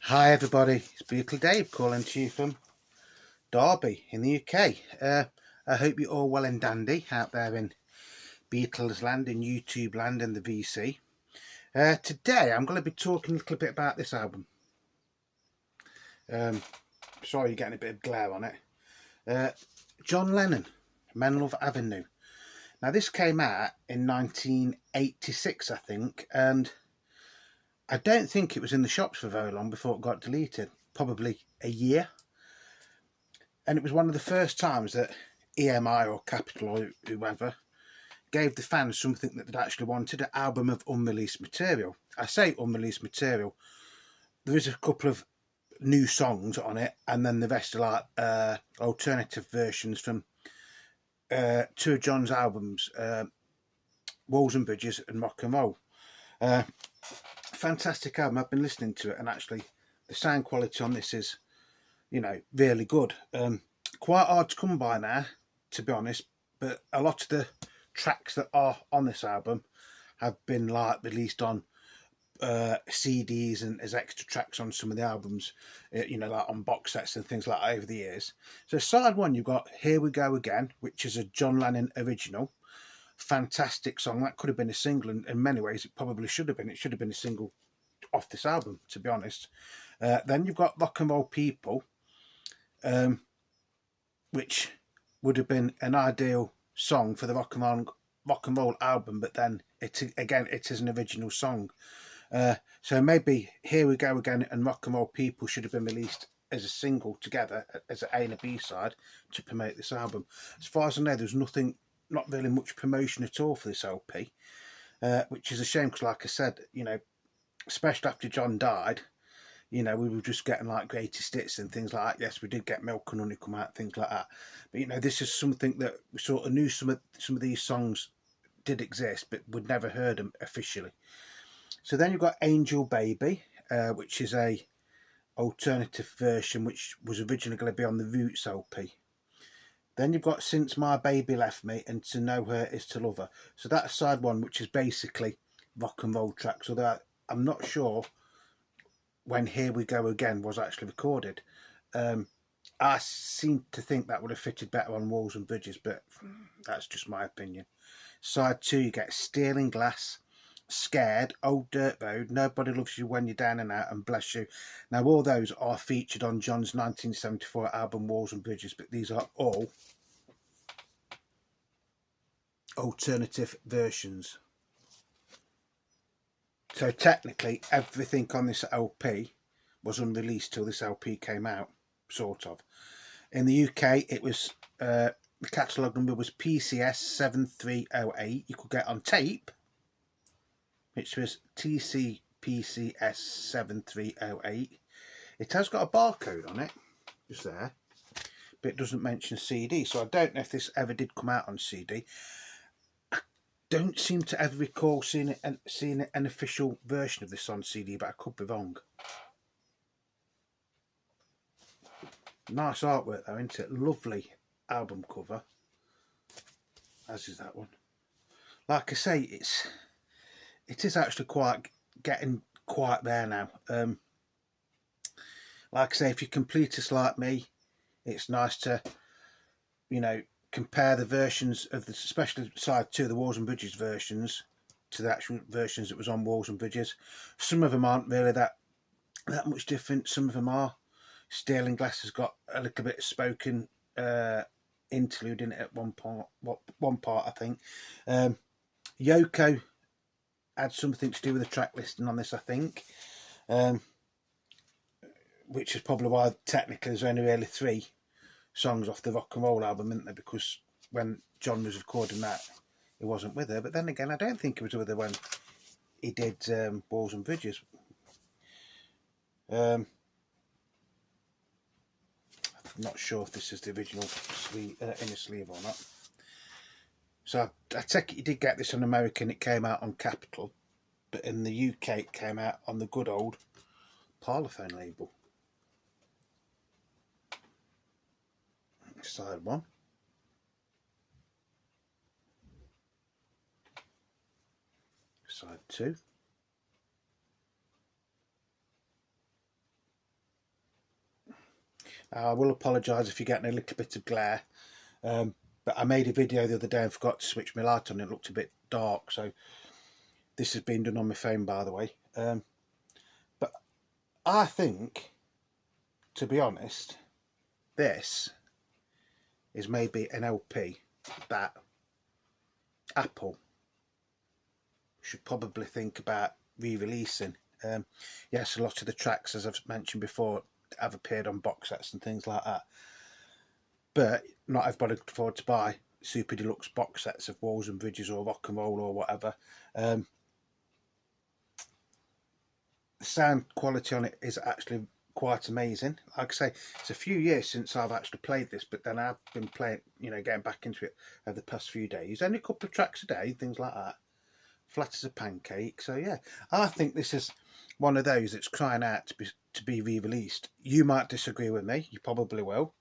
Hi everybody, it's Beatles Dave calling to you from Derby in the UK. I hope you're all well and dandy out there in Beatles land, in YouTube land and the VC. Today I'm going to be talking a little bit about this album. Sorry you're getting a bit of glare on it. John Lennon, Menlove AVE. Now this came out in 1986 I think, and I don't think it was in the shops for very long before it got deleted, probably a year. And it was one of the first times that EMI or Capitol or whoever gave the fans something that they'd actually wanted, an album of unreleased material. I say unreleased material. There is a couple of new songs on it, and then the rest are like alternative versions from two of John's albums, Walls and Bridges and Rock and Roll. Fantastic album. I've been listening to it, and actually the sound quality on this is, really good. Quite hard to come by now, to be honest, but a lot of the tracks that are on this album have been released on CDs and as extra tracks on some of the albums, like on box sets and things like that over the years. So side one, you've got Here We Go Again, which is a John Lennon original. Fantastic song. That could have been a single, and in many ways it probably should have been. It should have been a single off this album, to be honest. Then you've got Rock and Roll People, which would have been an ideal song for the Rock and Roll album, but then it is an original song. So maybe Here We Go Again and Rock and Roll People should have been released as a single together, as an A and a B side, to promote this album. As far as I know, there's not really much promotion at all for this LP, which is a shame because, like I said, especially after John died, we were just getting like greatest hits and things like that. Yes, we did get Milk and Honey come out, things like that. But this is something that we sort of knew some of these songs did exist, but we'd never heard them officially. So then you've got Angel Baby, which is a alternative version, which was originally going to be on the Roots LP. Then you've got Since My Baby Left Me and To Know Her Is To Love Her. So that's side one, which is basically rock and roll tracks. Although I'm not sure when Here We Go Again was actually recorded. I seem to think that would have fitted better on Walls and Bridges, but that's just my opinion. Side two, you get Stealing Glass, Scared, Old Dirt Road, Nobody Loves You When You're Down and Out, and Bless You. Now all those are featured on John's 1974 album Walls and Bridges, but these are all alternative versions. So technically everything on this LP was unreleased till this LP came out, sort of. In the UK it was the catalogue number was PCS 7308. You could get on tape, which was TCPCS 7308. It has got a barcode on it, just there, but it doesn't mention CD, so I don't know if this ever did come out on CD. I don't seem to ever recall seeing an official version of this on CD, but I could be wrong. Nice artwork though, isn't it? Lovely album cover, as is that one. Like I say, it is actually getting quite there now. Like I say, if you're completists like me, it's nice to, compare the versions of especially side two, the Walls and Bridges versions, to the actual versions that was on Walls and Bridges. Some of them aren't really that much different. Some of them are. Stealing Glass has got a little bit of spoken interlude in it at one part, I think. Yoko had something to do with the track listing on this, I think, which is probably why technically there's only really 3 songs off the Rock and Roll album, isn't there? Because when John was recording that, he wasn't with her. But then again, I don't think he was with her when he did Walls and Bridges. I'm not sure if this is the original inner sleeve or not. So I take it you did get this on American. It came out on Capitol, but in the UK it came out on the good old Parlophone label. Side one. Side two. I will apologise if you're getting a little bit of glare, but I made a video the other day and forgot to switch my light on. It looked a bit dark, so this has been done on my phone, by the way. But I think, to be honest, this is maybe an LP that Apple should probably think about re-releasing. Yes, a lot of the tracks, as I've mentioned before, have appeared on box sets and things like that, but not everybody could afford to buy super deluxe box sets of Walls and Bridges or Rock and Roll or whatever. The sound quality on it is actually quite amazing. Like I say, it's a few years since I've actually played this, but then I've been playing, you know, getting back into it over the past few days. Only a couple of tracks a day, things like that. Flat as a pancake. So yeah, I think this is one of those that's crying out to be re-released. You might disagree with me, you probably will,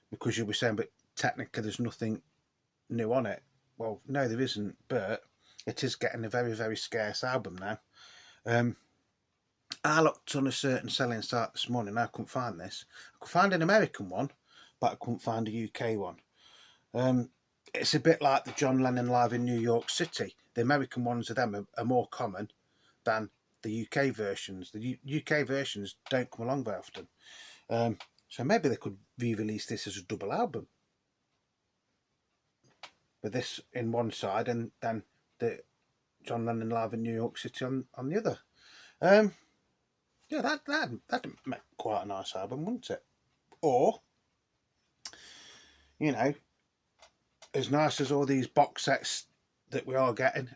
because you'll be saying, but technically there's nothing new on it. Well, no, there isn't, but it is getting a very, very scarce album now. I looked on a certain selling site this morning, I couldn't find this. I could find an American one, but I couldn't find a UK one. It's a bit like the John Lennon Live in New York City. The American ones of them are more common than the UK versions. The UK versions don't come along very often. So maybe they could re-release this as a double album, with this in one side and then the John Lennon Live in New York City on the other. Yeah, that'd make quite a nice album, wouldn't it? Or, you know, as nice as all these box sets that we are getting,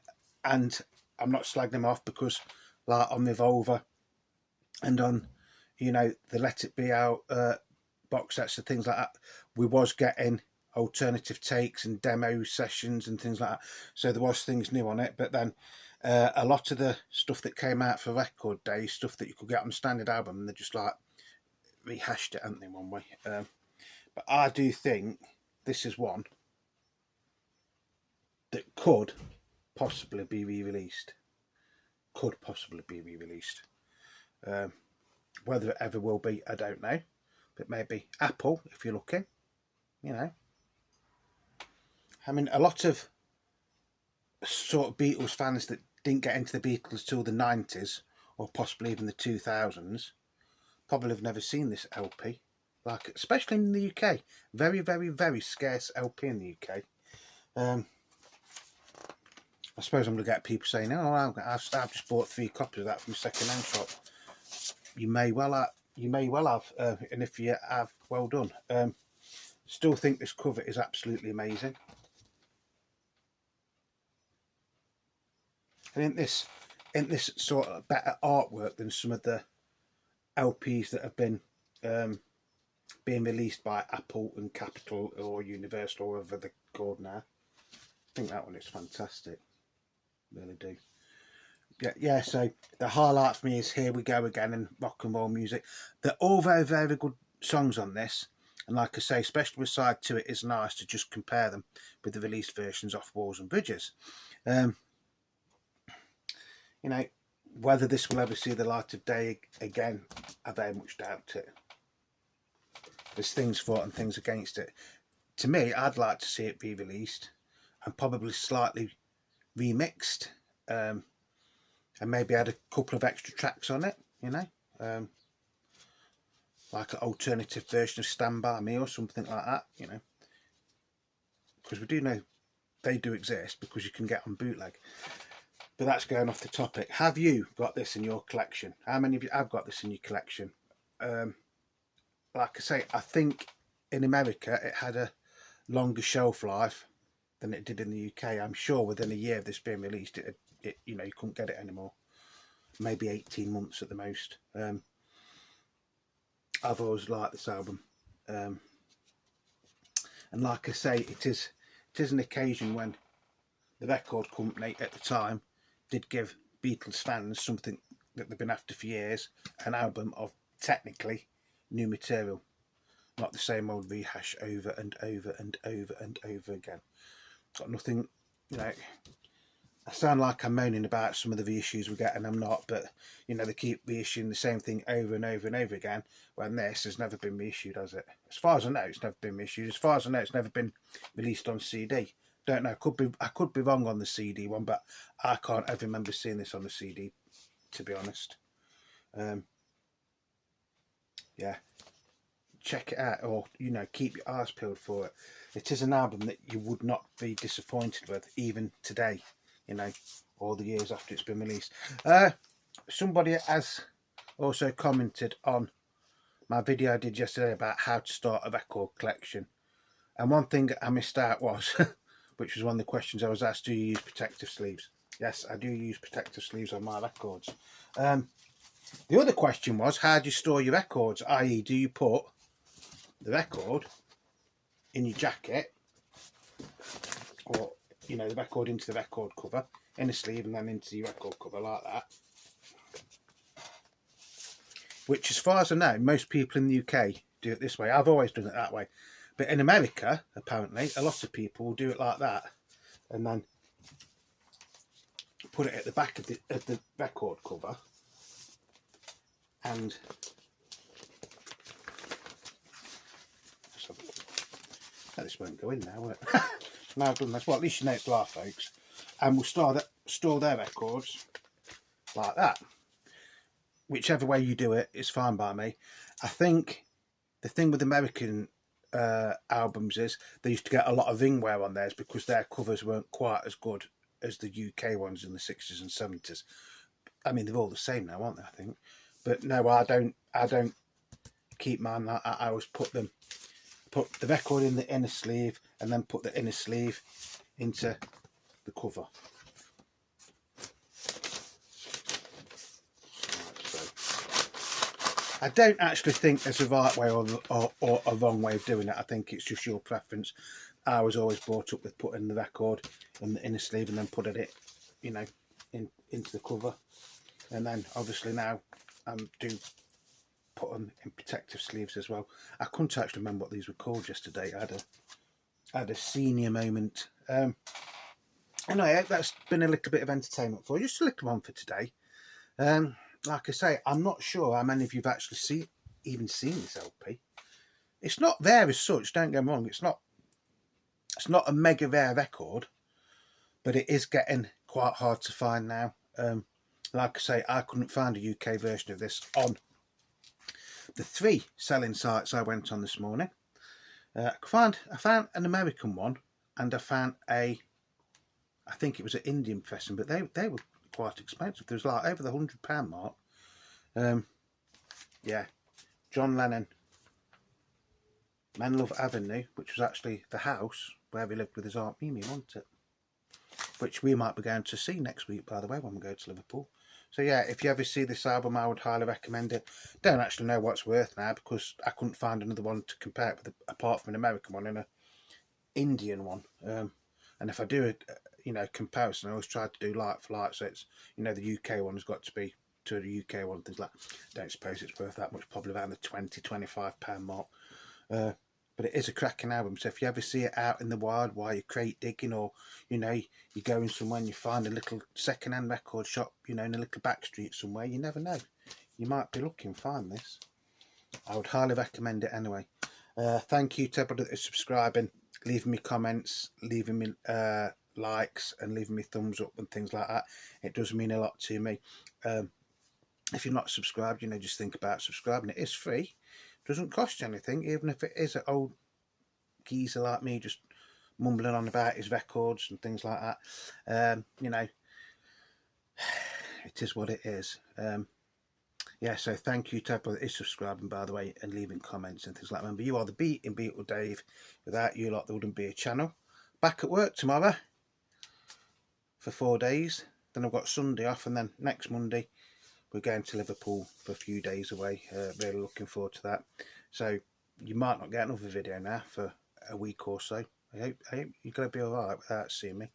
and I'm not slagging them off, because like on Revolver and on, you know, the Let It Be Out box sets and things like that, we was getting alternative takes and demo sessions and things like that, so there was things new on it. But then a lot of the stuff that came out for record day, stuff that you could get on standard album, and they just like rehashed it, haven't they, one way. But I do think this is one that could possibly be re-released. Could possibly be re-released. Whether it ever will be, I don't know. But maybe Apple, if you're looking, you know. I mean, a lot of sort of Beatles fans that didn't get into the Beatles till the 90s, or possibly even the 2000s, probably have never seen this LP. Like, especially in the UK. Very, very, very scarce LP in the UK. I suppose I'm going to get people saying, "Oh, I've just bought 3 copies of that from a second-hand shop." You may well have, and if you have, well done. Still think this cover is absolutely amazing. And in this sort of better artwork than some of the LPs that have been being released by Apple and Capitol or Universal or whatever they're called now. I think that one is fantastic. Really do. Yeah, so the highlight for me is Here We Go Again and Rock and Roll Music. They're all very, very good songs on this. And like I say, especially with side 2, it is nice to just compare them with the released versions off Walls and Bridges. You know, whether this will ever see the light of day again, I very much doubt it. There's things for it and things against it. To me, I'd like to see it re-released and probably slightly remixed, and maybe add a couple of extra tracks on it, you know, like an alternative version of Stand By Me or something like that, you know, because we do know they do exist, because you can get on bootleg. But that's going off the topic. Have you got this in your collection? How many of you have got this in your collection? Like I say, I think in America it had a longer shelf life than it did in the UK. I'm sure within a year of this being released, it you know, you couldn't get it anymore. Maybe 18 months at the most. I've always liked this album, and like I say, it is an occasion when the record company at the time did give Beatles fans something that they've been after for years, an album of technically new material, not the same old rehash over and over and over and over again. Got nothing, you know, I sound like I'm moaning about some of the reissues we get, and I'm not, but you know, they keep reissuing the same thing over and over and over again, when this has never been reissued, has it? As far as I know, it's never been reissued. As far as I know, it's never been released on CD. Don't know, I could be wrong on the CD one, but I can't ever remember seeing this on the CD, to be honest. Yeah, check it out, or you know, keep your eyes peeled for it. It is an album that you would not be disappointed with, even today, you know, all the years after it's been released. Somebody has also commented on my video I did yesterday about how to start a record collection, and one thing I missed out was which was one of the questions I was asked: do you use protective sleeves? Yes, I do use protective sleeves on my records. The other question was, how do you store your records? I.e., do you put the record in your jacket, or you know, the record into the record cover, in a sleeve, and then into your record cover like that? Which, as far as I know, most people in the UK do it this way. I've always done it that way, but in America, apparently, a lot of people will do it like that, and then put it at the back of the record cover, and this won't go in now, will it? Now I've done this. Well, at least you know it's live, folks. And we'll store their records like that. Whichever way you do it, it's fine by me. I think the thing with American albums is they used to get a lot of ring wear on theirs because their covers weren't quite as good as the UK ones in the 60s and 70s. I mean, they're all the same now, aren't they, I think? But no, I don't keep mine like that. I always put the record in the inner sleeve, and then put the inner sleeve into the cover. I don't actually think there's a right way or a wrong way of doing it. I think it's just your preference. I was always brought up with putting the record in the inner sleeve and then putting it, you know, into the cover. And then obviously now I do put them in protective sleeves as well. I couldn't actually remember what these were called yesterday. I had a senior moment. Anyway, that's been a little bit of entertainment for you. Just a little one for today. Like I say, I'm not sure how many of you've actually even seen this LP. It's not there as such, don't get me wrong. It's not a mega rare record, but it is getting quite hard to find now. Like I say, I couldn't find a UK version of this on the 3 selling sites I went on this morning. I found an American one, and I found I think it was an Indian pressing, but they were quite expensive. There was like over the £100 mark. Yeah, John Lennon, Menlove Avenue, which was actually the house where he lived with his Aunt Mimi, wasn't it? Which we might be going to see next week, by the way, when we go to Liverpool. So yeah, if you ever see this album, I would highly recommend it. Don't actually know what it's worth now, because I couldn't find another one to compare it with, apart from an American one and an Indian one. And if I do a comparison, I always try to do like for like. So it's, you know, the UK one has got to be to the UK one. Things like, I don't suppose it's worth that much, probably around the £20–25 mark. But it is a cracking album. So if you ever see it out in the wild while you're crate digging, or you know, you're going somewhere and you find a little second-hand record shop, you know, in a little back street somewhere, you never know, you might be lucky and find this. I would highly recommend it anyway. Thank you to everybody that is subscribing, leaving me comments, leaving me likes, and leaving me thumbs up and things like that. It does mean a lot to me. If you're not subscribed, you know, just think about subscribing. It is free. Doesn't cost you anything, even if it is an old geezer like me just mumbling on about his records and things like that. You know, it is what it is. Yeah, so thank you to everybody that is subscribing, by the way, and leaving comments and things like that. Remember, you are the beat in Beatle Dave. Without you lot, there wouldn't be a channel. Back at work tomorrow for 4 days. Then I've got Sunday off, and then next Monday we're going to Liverpool for a few days away. Really looking forward to that. So you might not get another video now for a week or so. I hope you're going to be alright without seeing me.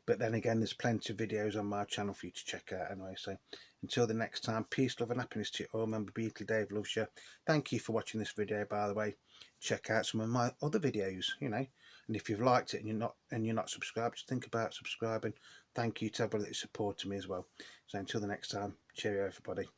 But then again, there's plenty of videos on my channel for you to check out anyway. So until the next time, peace, love and happiness to you all. Remember, Beatle Dave loves you. Thank you for watching this video, by the way. Check out some of my other videos, you know. And if you've liked it and you're not subscribed, just think about subscribing. thank you to everybody that supported me as well. So until the next time, cheerio everybody.